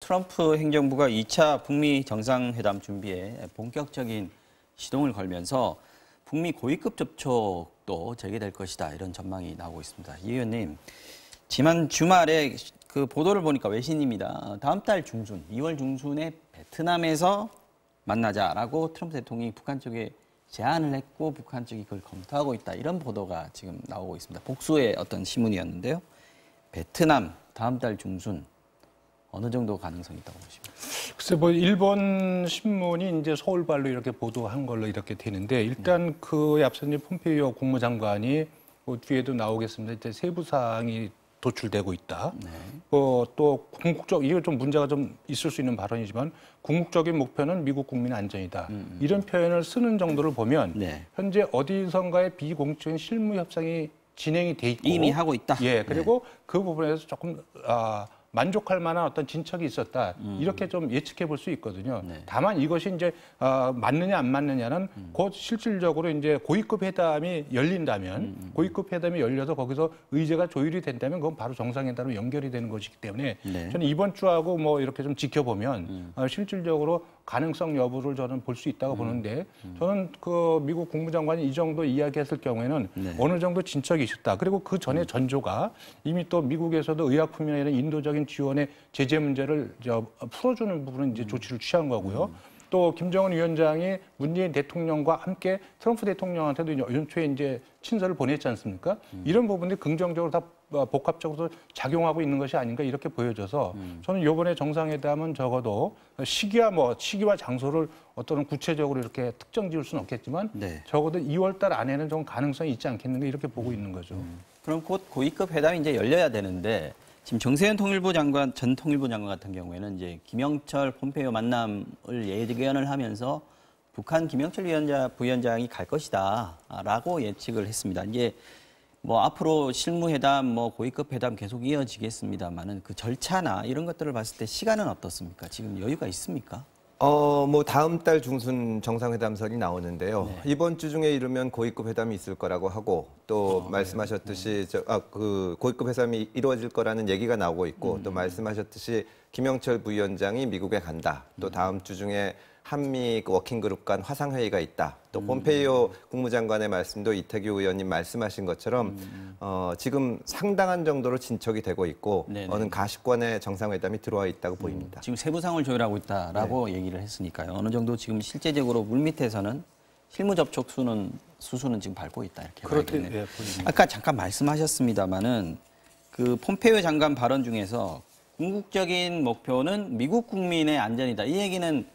트럼프 행정부가 2차 북미 정상회담 준비에 본격적인 시동을 걸면서 북미 고위급 접촉도 재개될 것이다 이런 전망이 나오고 있습니다. 이 의원님, 지난 주말에 그 보도를 보니까 외신입니다. 다음 달 중순, 2월 중순에 베트남에서 만나자라고 트럼프 대통령이 북한 쪽에 제안을 했고 북한 쪽이 그걸 검토하고 있다 이런 보도가 지금 나오고 있습니다. 복수의 어떤 신문이었는데요. 베트남 다음 달 중순 어느 정도 가능성이 있다고 보십니까? 글쎄 뭐 일본 신문이 이제 서울발로 이렇게 보도한 걸로 이렇게 되는데 일단 그에 앞서 이제 폼페이오 국무장관이 뭐 뒤에도 나오겠습니다. 이제 세부 사항이 도출되고 있다. 네. 또 궁극적 이게 좀 문제가 좀 있을 수 있는 발언이지만 궁극적인 목표는 미국 국민 안전이다. 이런 표현을 쓰는 정도를 보면 네. 현재 어디선가의 비공식적인 실무 협상이 진행이 돼 있고 이미 하고 있다. 예, 그리고 그 부분에서 조금 만족할 만한 어떤 진척이 있었다. 이렇게 좀 예측해 볼 수 있거든요. 네. 다만 이것이 이제 맞느냐 안 맞느냐는 곧 실질적으로 이제 고위급 회담이 열린다면 고위급 회담이 열려서 거기서 의제가 조율이 된다면 그건 바로 정상회담으로 연결이 되는 것이기 때문에 네. 저는 이번 주하고 뭐 이렇게 좀 지켜보면 실질적으로 가능성 여부를 저는 볼 수 있다고 보는데 저는 그 미국 국무장관이 이 정도 이야기했을 경우에는 네. 어느 정도 진척이 있었다. 그리고 그 전에 전조가 이미 또 미국에서도 의약품이나 이런 인도적인 지원의 제재 문제를 풀어주는 부분은 이제 조치를 취한 거고요. 또 김정은 위원장이 문재인 대통령과 함께 트럼프 대통령한테도 연초에 이제 친서를 보냈지 않습니까? 이런 부분들이 긍정적으로 다 복합적으로 작용하고 있는 것이 아닌가 이렇게 보여져서 저는 이번에 정상회담은 적어도 시기와 장소를 어떤 구체적으로 이렇게 특정 지을 수는 없겠지만 네. 적어도 2월 달 안에는 좀 가능성이 있지 않겠는가 이렇게 보고 있는 거죠. 그럼 곧 고위급 회담이 이제 열려야 되는데 지금 정세현 전 통일부 장관 같은 경우에는 이제 김영철 폼페이오 만남을 예견을 하면서 북한 김영철 부위원장이 갈 것이다라고 예측을 했습니다. 이제 뭐 앞으로 실무회담, 뭐 고위급 회담 계속 이어지겠습니다만은 그 절차나 이런 것들을 봤을 때 시간은 어떻습니까? 지금 여유가 있습니까? 뭐 다음 달 중순 정상회담설이 나오는데요. 네. 이번 주 중에 이르면 고위급 회담이 있을 거라고 하고 또 말씀하셨듯이 그 고위급 회담이 이루어질 거라는 얘기가 나오고 있고 또 말씀하셨듯이 김영철 부위원장이 미국에 간다. 또 다음 주 중에 한미 워킹그룹 간 화상회의가 있다. 또 폼페이오 국무장관의 말씀도 이태규 의원님 말씀하신 것처럼 지금 상당한 정도로 진척이 되고 있고 네네. 어느 가시권의 정상회담이 들어와 있다고 보입니다. 지금 세부상을 조율하고 있다라고 얘기를 했으니까요. 어느 정도 지금 실제적으로 물밑에서는 실무 접촉 수수는 지금 밟고 있다 이렇게 봐야겠네요. 아까 잠깐 말씀하셨습니다마는 그 폼페이오 장관 발언 중에서 궁극적인 목표는 미국 국민의 안전이다. 이 얘기는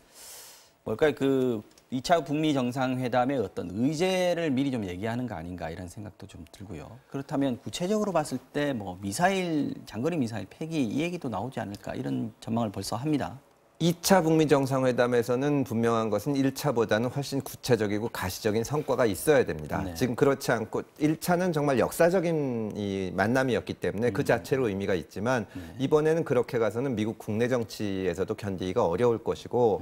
뭘까요? 그 2차 북미 정상회담의 어떤 의제를 미리 좀 얘기하는 거 아닌가 이런 생각도 좀 들고요. 그렇다면 구체적으로 봤을 때 뭐 장거리 미사일 폐기 이 얘기도 나오지 않을까 이런 전망을 벌써 합니다. 2차 북미 정상회담에서는 분명한 것은 1차보다는 훨씬 구체적이고 가시적인 성과가 있어야 됩니다. 네. 지금 그렇지 않고 1차는 정말 역사적인 이 만남이었기 때문에 그 자체로 의미가 있지만 이번에는 그렇게 가서는 미국 국내 정치에서도 견디기가 어려울 것이고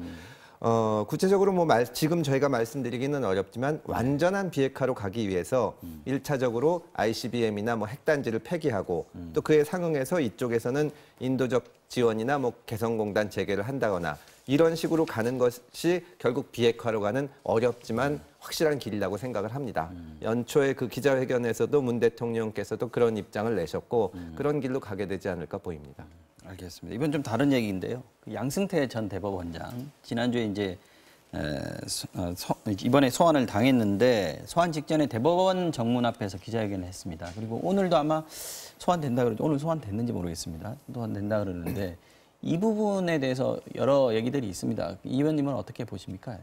구체적으로 지금 저희가 말씀드리기는 어렵지만 완전한 비핵화로 가기 위해서 1차적으로 ICBM이나 핵단지를 폐기하고 또 그에 상응해서 이쪽에서는 인도적 지원이나 개성공단 재개를 한다거나 이런 식으로 가는 것이 결국 비핵화로 가는 어렵지만 확실한 길이라고 생각을 합니다. 연초에 그 기자회견에서도 문 대통령께서도 그런 입장을 내셨고 그런 길로 가게 되지 않을까 보입니다. 알겠습니다. 이건 좀 다른 얘기인데요. 양승태 전 대법원장 지난주에 이제 이번에 소환을 당했는데 소환 직전에 대법원 정문 앞에서 기자회견을 했습니다. 그리고 오늘도 아마 소환된다 그러죠. 오늘 소환됐는지 모르겠습니다. 소환된다 그러는데 이 부분에 대해서 여러 얘기들이 있습니다. 이 의원님은 어떻게 보십니까?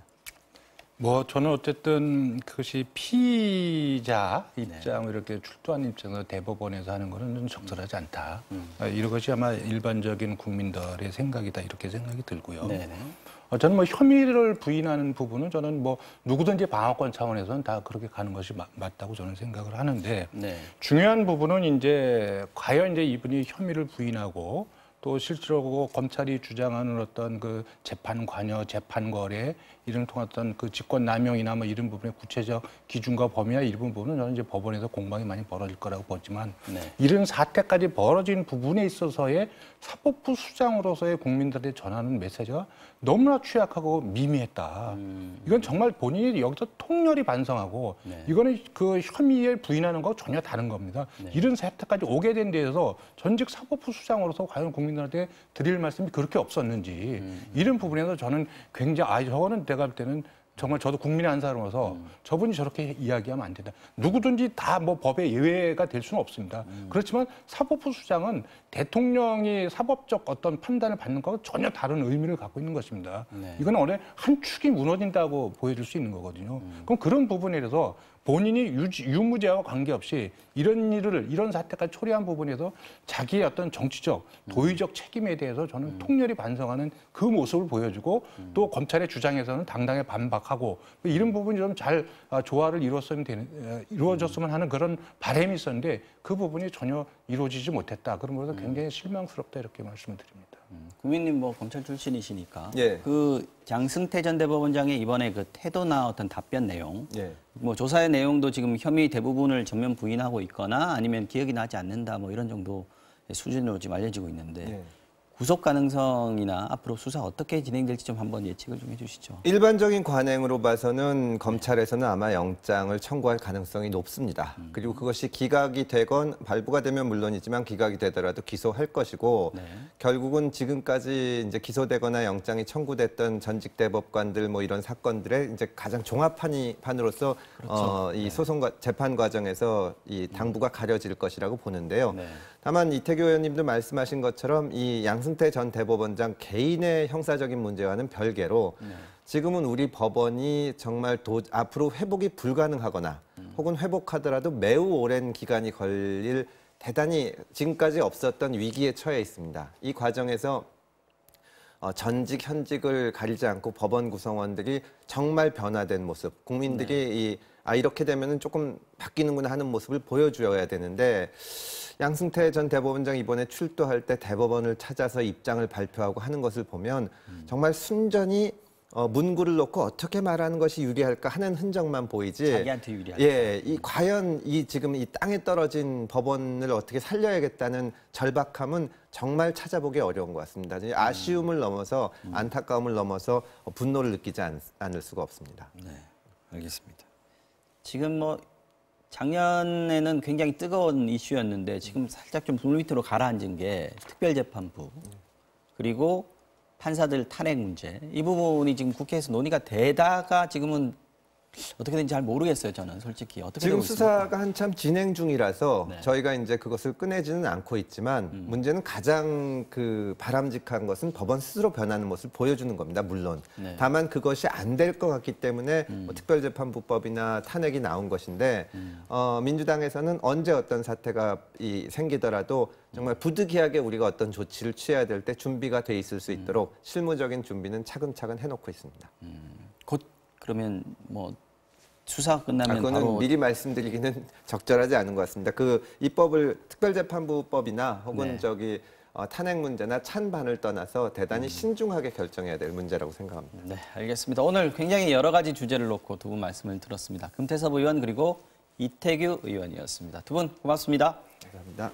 저는 어쨌든 그것이 피의자 입장을 이렇게 출두한 입장에서 대법원에서 하는 것은 좀 적절하지 않다. 이런 것이 아마 일반적인 국민들의 생각이다 이렇게 생각이 들고요. 네네. 저는 혐의를 부인하는 부분은 저는 누구든지 방어권 차원에서는 다 그렇게 가는 것이 맞다고 저는 생각을 하는데 네. 중요한 부분은 이제 과연 이제 이분이 혐의를 부인하고 또 실제로 검찰이 주장하는 어떤 그 재판 관여, 재판 거래 이런 통한 어떤 그 직권 남용이나 뭐 이런 부분의 구체적 기준과 범위나 이런 부분은 저는 이제 법원에서 공방이 많이 벌어질 거라고 보지만 이런 사태까지 벌어진 부분에 있어서의 사법부 수장으로서의 국민들한테 전하는 메시지가 너무나 취약하고 미미했다. 이건 정말 본인이 여기서 통렬히 반성하고 이거는 그 혐의에 부인하는 거하고 전혀 다른 겁니다. 이런 사태까지 오게 된 데에서 전직 사법부 수장으로서 과연 국민들한테 드릴 말씀이 그렇게 없었는지 이런 부분에서 저는 굉장히 저거는 내가 볼 때는 정말 저도 국민의 한 사람으로서 저분이 저렇게 이야기하면 안 된다. 누구든지 다 뭐 법의 예외가 될 수는 없습니다. 그렇지만 사법부 수장은 대통령이 사법적 어떤 판단을 받는 것과 전혀 다른 의미를 갖고 있는 것입니다. 이건 원래 한 축이 무너진다고 보여줄 수 있는 거거든요. 그럼 그런 부분에 대해서 본인이 유무죄와 관계없이 이런 사태까지 초래한 부분에서 자기의 어떤 정치적, 도의적 책임에 대해서 저는 통렬히 반성하는 그 모습을 보여주고 또 검찰의 주장에서는 당당히 반박하고 이런 부분이 좀 잘 조화를 이루어졌으면 하는 그런 바람이 있었는데 그 부분이 전혀 이루어지지 못했다. 그러면서 굉장히 실망스럽다 이렇게 말씀을 드립니다. 국민님 뭐 검찰 출신이시니까 예. 그 양승태 전 대법원장의 이번에 그 태도나 어떤 답변 내용, 예. 뭐 조사의 내용도 지금 혐의 대부분을 전면 부인하고 있거나 아니면 기억이 나지 않는다 뭐 이런 정도 수준으로 지금 알려지고 있는데 예. 구속 가능성이나 앞으로 수사 어떻게 진행될지 좀 한번 예측을 좀 해주시죠. 일반적인 관행으로 봐서는 검찰에서는 아마 영장을 청구할 가능성이 높습니다. 그리고 그것이 기각이 되건 발부가 되면 물론이지만 기각이 되더라도 기소할 것이고 결국은 지금까지 이제 기소되거나 영장이 청구됐던 전직 대법관들 뭐 이런 사건들의 이제 가장 종합판으로서 이 소송 재판 과정에서 이 당부가 가려질 것이라고 보는데요. 다만 이태규 의원님도 말씀하신 것처럼 이 양승태 전 대법원장 개인의 형사적인 문제와는 별개로 지금은 우리 법원이 정말 앞으로 회복이 불가능하거나 혹은 회복하더라도 매우 오랜 기간이 걸릴 대단히 지금까지 없었던 위기에 처해 있습니다. 이 과정에서 전직, 현직을 가리지 않고 법원 구성원들이 정말 변화된 모습, 국민들이 이렇게 되면은 조금 바뀌는구나 하는 모습을 보여줘야 되는데 양승태 전 대법원장 이번에 출두할 때 대법원을 찾아서 입장을 발표하고 하는 것을 보면 정말 순전히 문구를 놓고 어떻게 말하는 것이 유리할까 하는 흔적만 보이지. 자기한테 유리할까. 예, 과연 지금 이 땅에 떨어진 법원을 어떻게 살려야겠다는 절박함은 정말 찾아보기 어려운 것 같습니다. 아쉬움을 넘어서 안타까움을 넘어서 분노를 느끼지 않을 수가 없습니다. 네, 알겠습니다. 지금 뭐 작년에는 굉장히 뜨거운 이슈였는데 지금 살짝 좀 물밑으로 가라앉은 게 특별재판부 그리고 판사들 탄핵 문제 이 부분이 지금 국회에서 논의가 되다가 지금은 어떻게 되는지 잘 모르겠어요. 저는 솔직히 어떻게 지금 되고 있습니까? 수사가 한참 진행 중이라서 저희가 이제 그것을 꺼내지는 않고 있지만 문제는 가장 그 바람직한 것은 법원 스스로 변하는 모습을 보여주는 겁니다. 물론 다만 그것이 안 될 것 같기 때문에 뭐 특별재판부법이나 탄핵이 나온 것인데 민주당에서는 언제 어떤 사태가 생기더라도 정말 부득이하게 우리가 어떤 조치를 취해야 될 때 준비가 돼 있을 수 있도록 실무적인 준비는 차근차근 해놓고 있습니다. 곧 그러면 뭐 수사가 끝나면 그거는 바로 미리 말씀드리기는 적절하지 않은 것 같습니다. 그 입법을 특별재판부법이나 혹은 탄핵 문제나 찬반을 떠나서 대단히 신중하게 결정해야 될 문제라고 생각합니다. 네, 알겠습니다. 오늘 굉장히 여러 가지 주제를 놓고 두 분 말씀을 들었습니다. 금태섭 의원 그리고 이태규 의원이었습니다. 두 분 고맙습니다. 감사합니다.